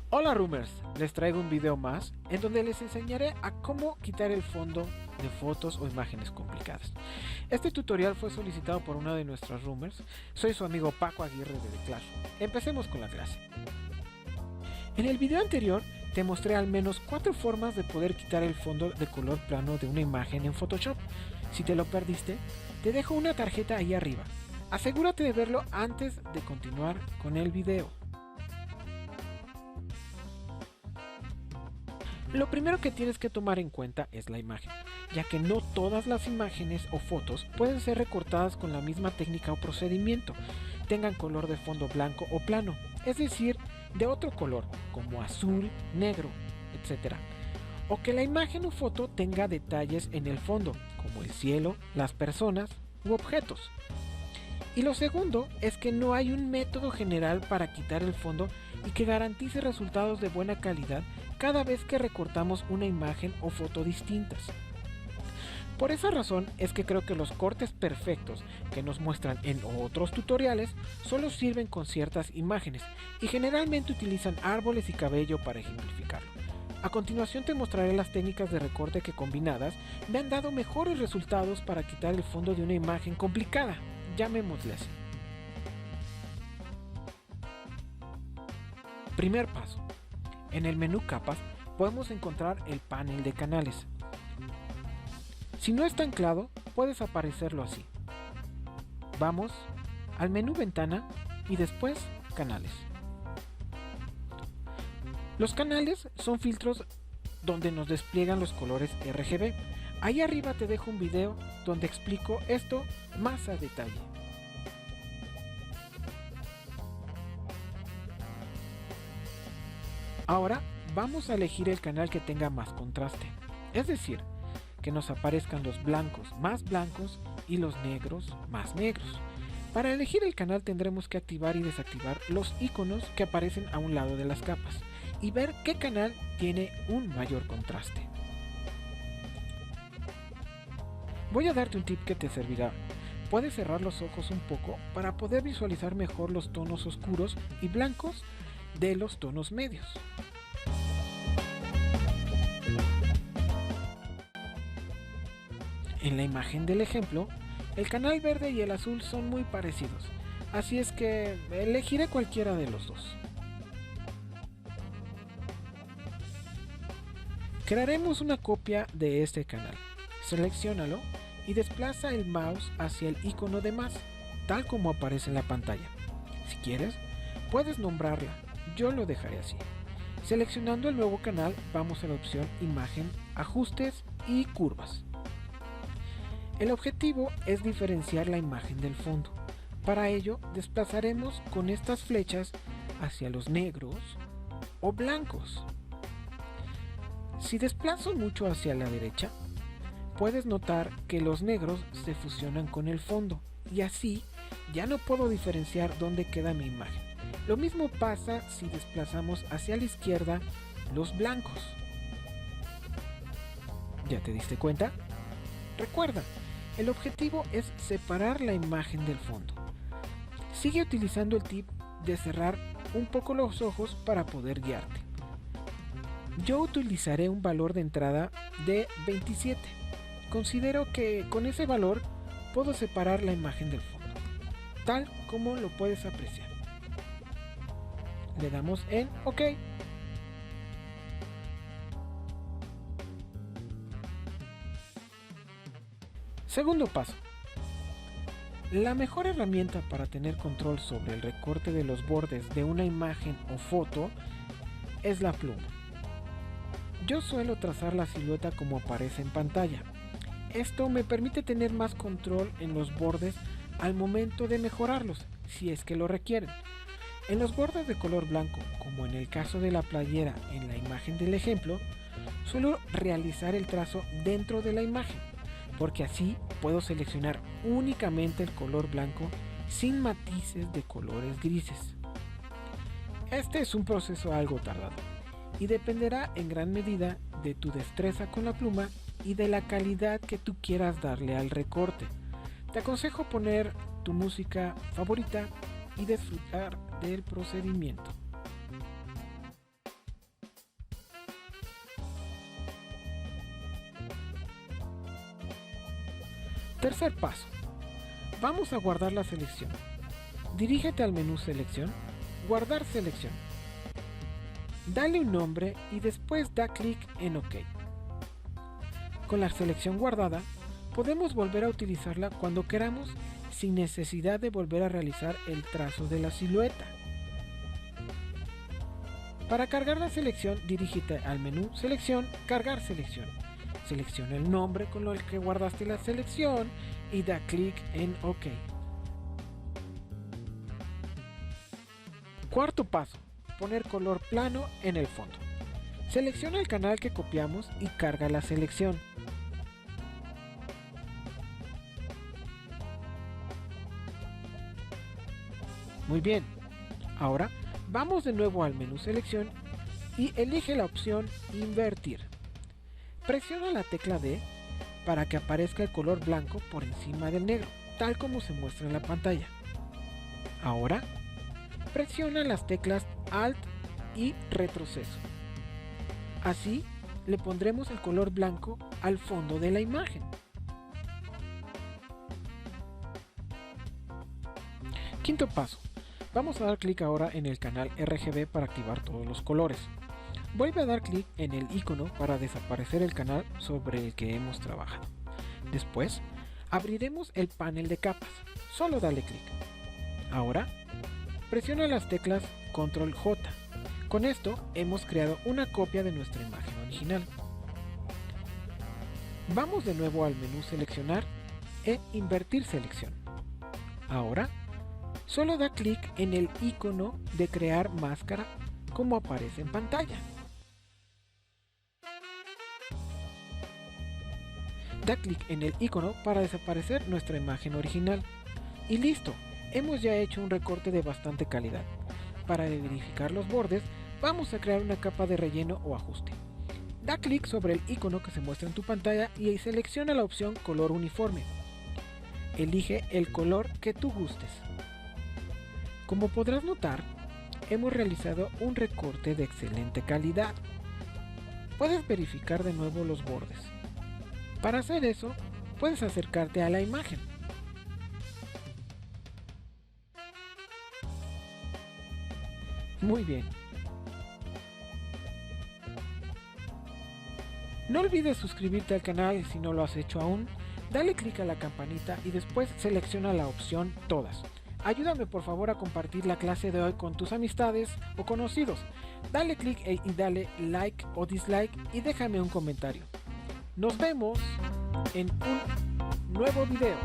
Hola Roomers, les traigo un video más en donde les enseñaré a cómo quitar el fondo de fotos o imágenes complicadas. Este tutorial fue solicitado por una de nuestras Roomers. Soy su amigo Paco Aguirre de The Clash. Empecemos con la clase. En el video anterior te mostré al menos 4 formas de poder quitar el fondo de color plano de una imagen en Photoshop. Si te lo perdiste, te dejo una tarjeta ahí arriba. Asegúrate de verlo antes de continuar con el video. Lo primero que tienes que tomar en cuenta es la imagen, ya que no todas las imágenes o fotos pueden ser recortadas con la misma técnica o procedimiento, tengan color de fondo blanco o plano, es decir, de otro color, como azul, negro, etc. O que la imagen o foto tenga detalles en el fondo, como el cielo, las personas u objetos. Y lo segundo es que no hay un método general para quitar el fondo y que garantice resultados de buena calidad cada vez que recortamos una imagen o foto distintas. Por esa razón es que creo que los cortes perfectos que nos muestran en otros tutoriales solo sirven con ciertas imágenes y generalmente utilizan árboles y cabello para ejemplificarlo. A continuación te mostraré las técnicas de recorte que combinadas me han dado mejores resultados para quitar el fondo de una imagen complicada, llamémosle así. Primer paso. En el menú capas podemos encontrar el panel de canales. Si no está anclado, puedes aparecerlo así. Vamos al menú ventana y después canales. Los canales son filtros donde nos despliegan los colores RGB. Ahí arriba te dejo un video donde explico esto más a detalle. Ahora vamos a elegir el canal que tenga más contraste, es decir, que nos aparezcan los blancos más blancos y los negros más negros. Para elegir el canal tendremos que activar y desactivar los iconos que aparecen a un lado de las capas y ver qué canal tiene un mayor contraste. Voy a darte un tip que te servirá. Puedes cerrar los ojos un poco para poder visualizar mejor los tonos oscuros y blancos de los tonos medios. En la imagen del ejemplo, el canal verde y el azul son muy parecidos, así es que elegiré cualquiera de los dos. Crearemos una copia de este canal. Selecciónalo y desplaza el mouse hacia el icono de más, tal como aparece en la pantalla. Si quieres, puedes nombrarla, yo lo dejaré así. Seleccionando el nuevo canal, vamos a la opción Imagen, Ajustes y Curvas. El objetivo es diferenciar la imagen del fondo. Para ello, desplazaremos con estas flechas hacia los negros o blancos. Si desplazo mucho hacia la derecha, puedes notar que los negros se fusionan con el fondo y así ya no puedo diferenciar dónde queda mi imagen. Lo mismo pasa si desplazamos hacia la izquierda los blancos. ¿Ya te diste cuenta? Recuerda, el objetivo es separar la imagen del fondo. Sigue utilizando el tip de cerrar un poco los ojos para poder guiarte. Yo utilizaré un valor de entrada de 27. Considero que con ese valor puedo separar la imagen del fondo, tal como lo puedes apreciar. Le damos en OK. Segundo paso. La mejor herramienta para tener control sobre el recorte de los bordes de una imagen o foto es la pluma. Yo suelo trazar la silueta como aparece en pantalla. Esto me permite tener más control en los bordes al momento de mejorarlos, si es que lo requieren. En los bordes de color blanco, como en el caso de la playera en la imagen del ejemplo, suelo realizar el trazo dentro de la imagen, porque así puedo seleccionar únicamente el color blanco sin matices de colores grises. Este es un proceso algo tardado y dependerá en gran medida de tu destreza con la pluma y de la calidad que tú quieras darle al recorte. Te aconsejo poner tu música favorita y disfrutar del procedimiento. Tercer paso. Vamos a guardar la selección. Dirígete al menú Selección, Guardar selección. Dale un nombre y después da clic en OK. Con la selección guardada, podemos volver a utilizarla cuando queramos sin necesidad de volver a realizar el trazo de la silueta. Para cargar la selección, dirígete al menú Selección, Cargar selección. Selecciona el nombre con el que guardaste la selección y da clic en OK. Cuarto paso. Poner color plano en el fondo. Selecciona el canal que copiamos y carga la selección. Muy bien. Ahora vamos de nuevo al menú Selección y elige la opción Invertir. Presiona la tecla D para que aparezca el color blanco por encima del negro, tal como se muestra en la pantalla. Ahora, presiona las teclas Alt y Retroceso. Así, le pondremos el color blanco al fondo de la imagen. Quinto paso. Vamos a dar clic ahora en el canal RGB para activar todos los colores. Vuelve a dar clic en el icono para desaparecer el canal sobre el que hemos trabajado. Después, abriremos el panel de capas. Solo dale clic. Ahora, presiona las teclas Control J. Con esto hemos creado una copia de nuestra imagen original. Vamos de nuevo al menú Seleccionar e Invertir selección. Ahora, solo da clic en el icono de crear máscara como aparece en pantalla. Da clic en el icono para desaparecer nuestra imagen original. Y listo, hemos ya hecho un recorte de bastante calidad. Para verificar los bordes, vamos a crear una capa de relleno o ajuste. Da clic sobre el icono que se muestra en tu pantalla y selecciona la opción Color uniforme. Elige el color que tú gustes. Como podrás notar, hemos realizado un recorte de excelente calidad. Puedes verificar de nuevo los bordes. Para hacer eso, puedes acercarte a la imagen. Muy bien. No olvides suscribirte al canal si no lo has hecho aún. Dale clic a la campanita y después selecciona la opción Todas. Ayúdame por favor a compartir la clase de hoy con tus amistades o conocidos. Dale clic y dale like o dislike y déjame un comentario. Nos vemos en un nuevo video.